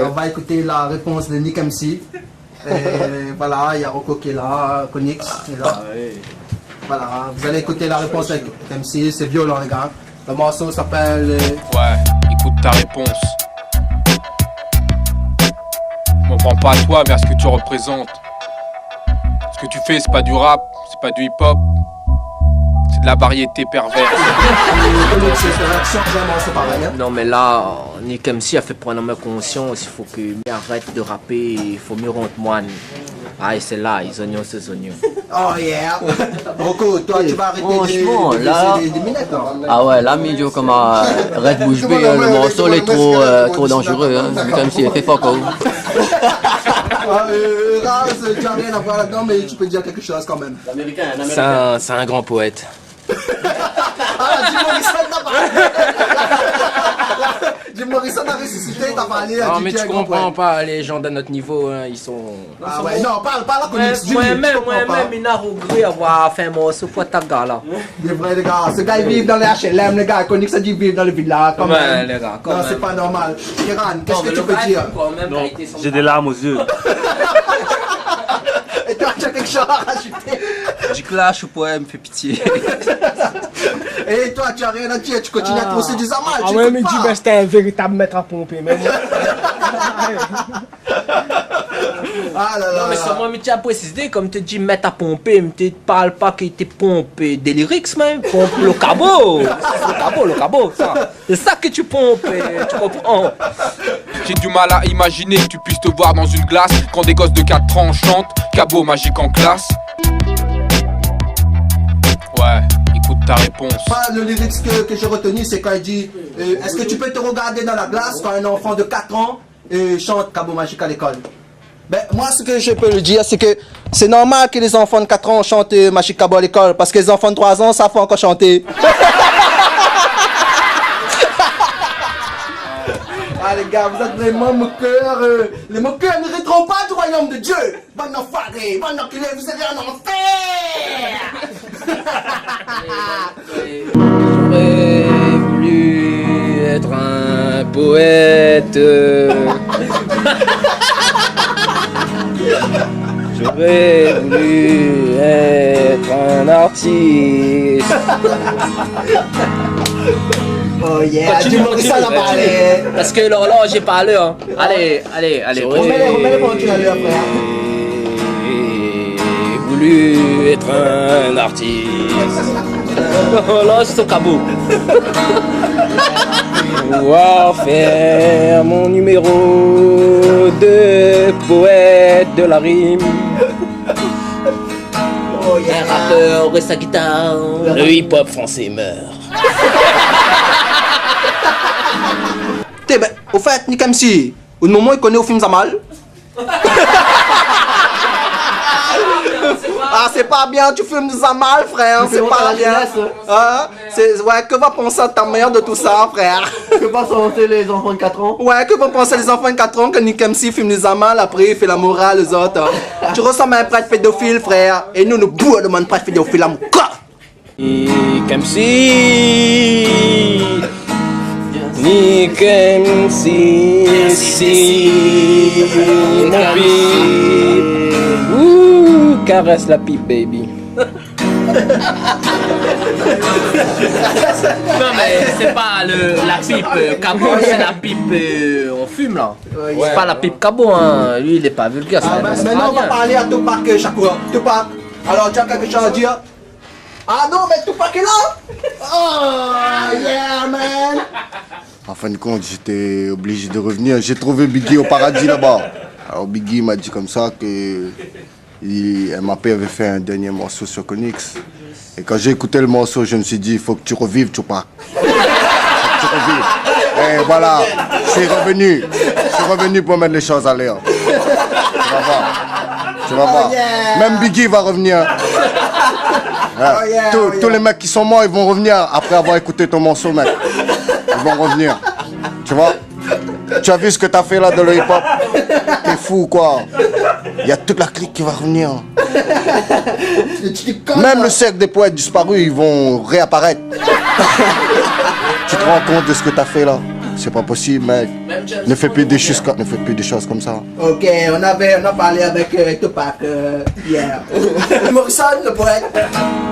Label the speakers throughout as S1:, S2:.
S1: On va écouter la réponse de Nick MC. Et voilà, il y a Rocco qui est là, Konix est là. Voilà, vous allez écouter la réponse de MC, c'est violent les gars. Le morceau s'appelle...
S2: Ouais, écoute ta réponse. Je m'en prends pas à toi, mais à ce que tu représentes. Ce que tu fais, c'est pas du rap, c'est pas du hip-hop. C'est de la variété perverse.
S3: Non mais là, Nick MC a fait prendre ma conscience, il faut qu'il arrête de rapper, il faut mieux rendre moine. Ah et c'est là, les oignons, ces oignons.
S1: Oh yeah. Rocco, toi tu vas arrêter
S3: franchement,
S1: des minutes hein.
S3: Ah ouais, là, milieu comme à Red Bouche B, le morceau il est trop dangereux, hein. Nick MC il fait fuck all.
S1: Raz, tu n'as rien à voir là-dedans, mais tu peux dire quelque chose quand même.
S3: C'est un grand poète.
S1: Jim Morrison n'a parlé. Jim Morrison a ressuscité, t'as parlé.
S3: Non mais tu comprends pas, les gens de notre niveau, hein, ils sont...
S1: Ah ouais, non, parle à Konix.
S3: Moi-même, il n'a regret avoir fait un morceau pour ta gars là.
S1: C'est vrai les gars, ce gars il vit dans les HLM, les gars, Konix a dit vivre dans les villas quand même.
S3: Les gars, quand
S1: non,
S3: même.
S1: c'est pas normal. Kiran, qu'est-ce que tu peux dire?
S4: Non, j'ai des larmes aux yeux.
S1: Et toi, tu as quelque chose à rajouter?
S3: Du clash au poème, fait pitié.
S1: Et toi, tu as rien à dire, tu continues à pousser du zamal.
S5: Ah ouais, mais dis, ben, c'était un véritable maître à pomper. Mais moi...
S1: Ah là là.
S3: Non mais seulement, mais tu as précisé, comme tu dis mettre à pomper, mais tu parles pas qu'il te pompe des lyrics même, pompe le cabot. Le cabot, ça. C'est ça que tu pompes, tu comprends.
S2: J'ai du mal à imaginer que tu puisses te voir dans une glace quand des gosses de 4 ans chantent Cabot magique en classe. Ouais, écoute ta réponse.
S1: Le lyrics que j'ai retenu, c'est quand il dit est-ce que tu peux te regarder dans la glace quand un enfant de 4 ans chante Cabot magique à l'école? Ben, moi, ce que je peux le dire, c'est que c'est normal que les enfants de 4 ans chantent Magic Cabot à l'école, parce que les enfants de 3 ans savent encore chanter. Ah les gars, vous êtes vraiment moqueurs. Les moqueurs n'hériteront pas du royaume de Dieu. Bonne enfoiré, bonne enculé, vous allez en enfer.
S3: J'aurais voulu être un poète. J'aurais voulu être un artiste.
S1: Oh yeah, Jim Morrison a parlé.
S3: Parce que l'horloge j'ai parlé, hein. Allez.
S1: Remets-les pendant que tu l'as lu après.
S3: J'ai voulu être un artiste. L'horloge c'est au cabot. Pouvoir faire mon numéro de poète de la rime.
S1: Oh yeah.
S3: Un rappeur et sa guitare. Le hip-hop français meurt.
S1: Ben, au fait, Nick MC, au moment il connaît au film Zamal. Ah, c'est pas bien, tu filmes Zamal, frère, c'est pas bien. Ouais, que va penser ta mère de tout ça, frère?
S6: Que vont penser les enfants de 4 ans?
S1: Ouais, que vont penser les enfants de 4 ans que Nick MC filme les Zamal, après il fait la morale aux autres. Tu ressembles à un prêtre pédophile, frère, et nous bourrons de mon prêtre pédophile à mon corps.
S3: Nick MC, Nick MC, si mon pipe, ouh, caresse la pipe, baby. Non mais c'est pas la pipe cabot, c'est la pipe on fume là. C'est pas la pipe cabot, hein. Lui il est pas vulgaire.
S1: Maintenant on va parler à Tupac Shakur. Tupac, alors tu as quelque chose à dire? Ah non, mais Tupac est là. Oh yeah man.
S7: En fin de compte, j'étais obligé de revenir. J'ai trouvé Biggie au paradis là-bas. Alors Biggie m'a dit comme ça que MAP avait fait un dernier morceau sur Konix. Et quand j'ai écouté le morceau, je me suis dit, il faut que tu revives, Tupac. Faut que tu revives. Et voilà, je suis revenu. Je suis revenu pour mettre les choses à l'air. Tu vas voir. Tu vas voir. Même Biggie va revenir. Tous les mecs qui sont morts, ils vont revenir après avoir écouté ton morceau, mec. Ils vont revenir. Tu vois? Tu as vu ce que t'as fait là dans le hip-hop? T'es fou, quoi. Il y a toute la clique qui va revenir. Même le cercle des poètes disparus, ils vont réapparaître. Tu te rends compte de ce que t'as fait là? c'est pas possible, mec. Ne fais plus des choses, comme ça.
S1: Ok, on a parlé avec Tupac hier. Morrison, le poète.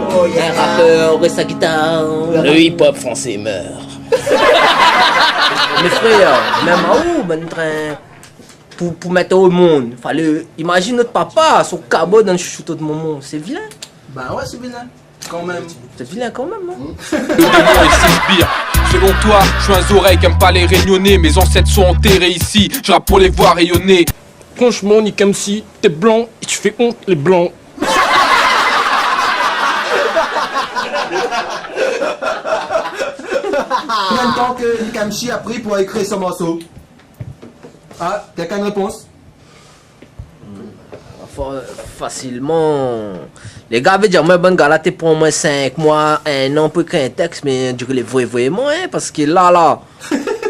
S1: Oh
S3: Un
S1: yeah.
S3: rappeur et sa guitare. Le hip-hop français meurt. Mes frères, même à où, ben, pour mettre au monde, fallait. Imagine notre papa, son cabot dans le chouchouto de Momo. C'est vilain.
S1: Bah ouais, c'est vilain. Quand même.
S3: C'est vilain quand même, hein.
S2: Le démon et 6 sbires. Selon toi, je suis un oreille qui aime pas les réunionnais. Mes ancêtres sont enterrés ici, je rappe pour les voir rayonner.
S5: Franchement, Nick MC, t'es blanc et tu fais honte les blancs.
S1: Combien de temps que Nikamchi a pris pour écrire ce morceau? Ah, quelqu'un a une réponse?
S3: Facilement. Les gars veulent dire, moi, bonne gars, là, t'es pour au moins 5 mois, 1 an pour écrire un texte, mais je les vois vraiment, hein, parce que là,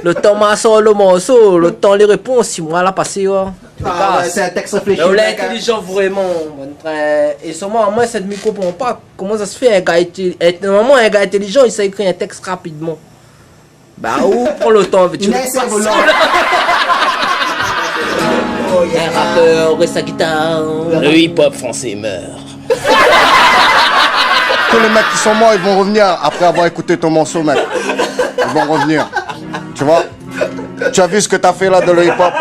S3: le temps m'a sorti le morceau, le temps les réponses, 6 mois là passé, oh.
S1: Ah ouais, c'est un texte réfléchi.
S3: Mais on est
S1: mec, hein.
S3: intelligent vraiment. Et sûrement, moi, cette micro comprend pas comment ça se fait. Normalement, un gars intelligent, il sait écrire un texte rapidement. Bah, où prend le temps? Tu
S1: Il a un cerveau lent. Oh
S3: Un
S1: yeah.
S3: rappeur et sa guitare. Le hip-hop français meurt.
S7: Tous les mecs qui sont morts, ils vont revenir après avoir écouté ton morceau, mec. Ils vont revenir. Tu vois? Tu as vu ce que t'as fait là de le hip-hop?